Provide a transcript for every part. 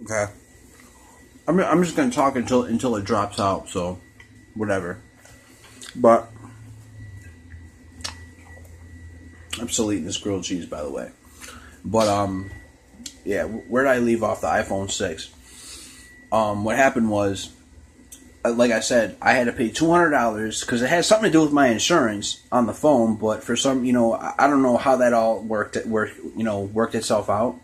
Okay. I'm just gonna talk until it drops out. So, whatever. But I'm still eating this grilled cheese, by the way. But yeah. Where did I leave off the iPhone 6? What happened was, like I said, I had to pay $200 because it has something to do with my insurance on the phone. But for some, I don't know how that all worked itself out.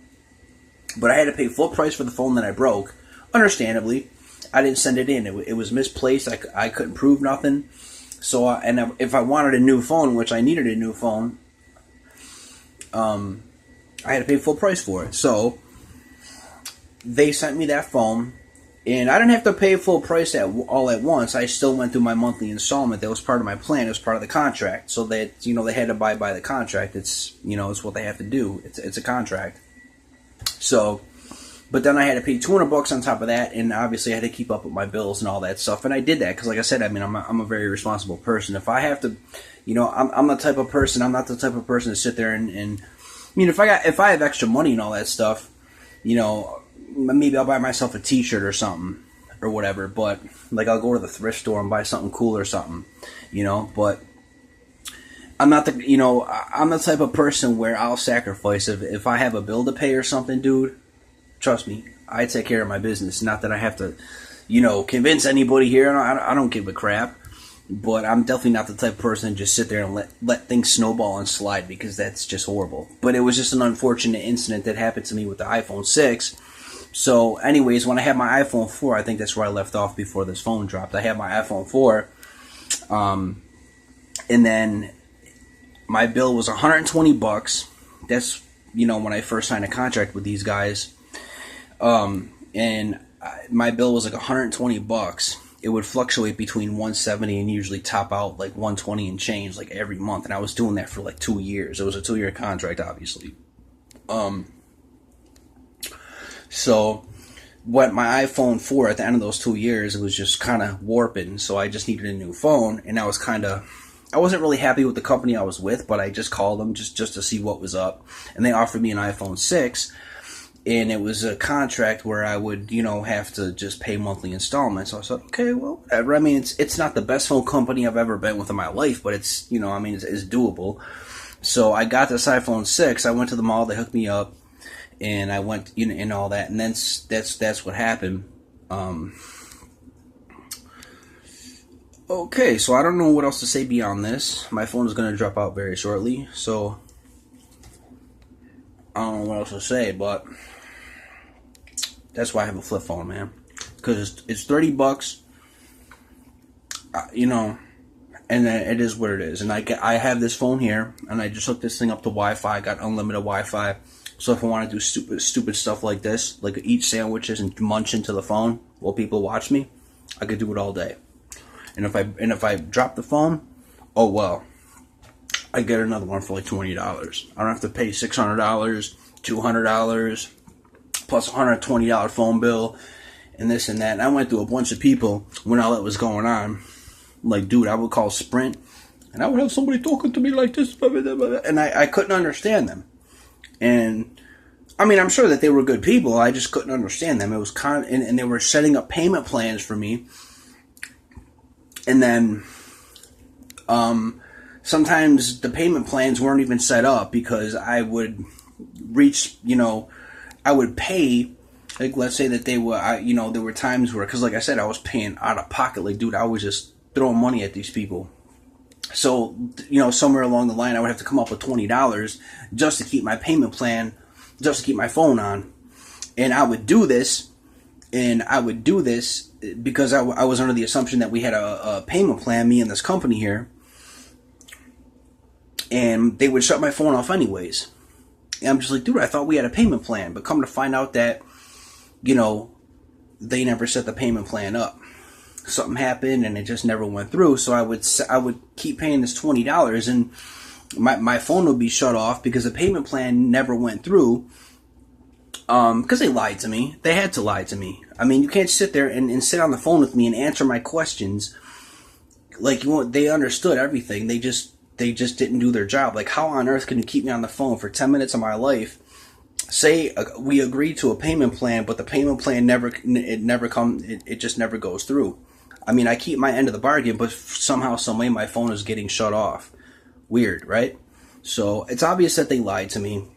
But I had to pay full price for the phone that I broke. Understandably, I didn't send it in. It was misplaced. I couldn't prove nothing. So, if I wanted a new phone, which I needed a new phone, I had to pay full price for it. So they sent me that phone, and I didn't have to pay full price all at once. I still went through my monthly installment. That was part of my plan. It was part of the contract. So that they had to abide by the contract. It's what they have to do. It's a contract. So, but then I had to pay $200 on top of that, and obviously I had to keep up with my bills and all that stuff. And I did that because, like I said, I'm a very responsible person. If I have to, I'm the type of person. I'm not the type of person to sit there and if I have extra money and all that stuff, maybe I'll buy myself a T-shirt or something or whatever. But like I'll go to the thrift store and buy something cool or something, But I'm not I'm the type of person where I'll sacrifice if I have a bill to pay or something, dude. Trust me, I take care of my business. Not that I have to, convince anybody here. I don't give a crap. But I'm definitely not the type of person to just sit there and let things snowball and slide, because that's just horrible. But it was just an unfortunate incident that happened to me with the iPhone 6. So, anyways, when I had my iPhone 4, I think that's where I left off before this phone dropped. I had my iPhone 4, and then my bill was $120. That's, when I first signed a contract with these guys. And my bill was like $120. It would fluctuate between 170 and usually top out like 120 and change like every month. And I was doing that for like 2 years. It was a 2-year contract, obviously. So what my iPhone 4 at the end of those 2 years, it was just kind of warping. So I just needed a new phone, and I wasn't really happy with the company I was with, but I just called them just to see what was up. And they offered me an iPhone 6. And it was a contract where I would, have to just pay monthly installments. So I said, okay, well, whatever. I mean, it's not the best phone company I've ever been with in my life, but it's, it's doable. So I got this iPhone 6. I went to the mall. They hooked me up, and I went, and all that. And then that's what happened. Okay, so I don't know what else to say beyond this. My phone is going to drop out very shortly, so I don't know what else to say, but that's why I have a flip phone, man. Because it's $30, and it is what it is. And I have this phone here, and I just hooked this thing up to Wi-Fi. I got unlimited Wi-Fi. So if I want to do stupid stuff like this, like eat sandwiches and munch into the phone while people watch me, I could do it all day. And if I drop the phone, oh well, I get another one for like $20. I don't have to pay $600, $200, plus $120 phone bill, and this and that. And I went through a bunch of people when all that was going on. Like, dude, I would call Sprint, and I would have somebody talking to me like this, blah, blah, blah, blah, and I couldn't understand them. And I mean, I'm sure that they were good people. I just couldn't understand them. It was and they were setting up payment plans for me. And then, sometimes the payment plans weren't even set up, because I would reach, I would pay, like, let's say that they were, there were times where, because like I said, I was paying out of pocket. Like, dude, I was just throwing money at these people. So, somewhere along the line, I would have to come up with $20 just to keep my payment plan, just to keep my phone on. And I would do this, because I was under the assumption that we had a payment plan, me and this company here, and they would shut my phone off anyways. And I'm just like, dude, I thought we had a payment plan. But come to find out that, they never set the payment plan up. Something happened, and it just never went through. So I would keep paying this $20, and my phone would be shut off because the payment plan never went through. Because they lied to me. They had to lie to me. I mean, you can't sit there and sit on the phone with me and answer my questions like they understood everything. They just didn't do their job. Like, how on earth can you keep me on the phone for 10 minutes of my life say we agree to a payment plan, but the payment plan it just never goes through. I mean, I keep my end of the bargain, but somehow, some way, my phone is getting shut off. Weird, right? So it's obvious that they lied to me.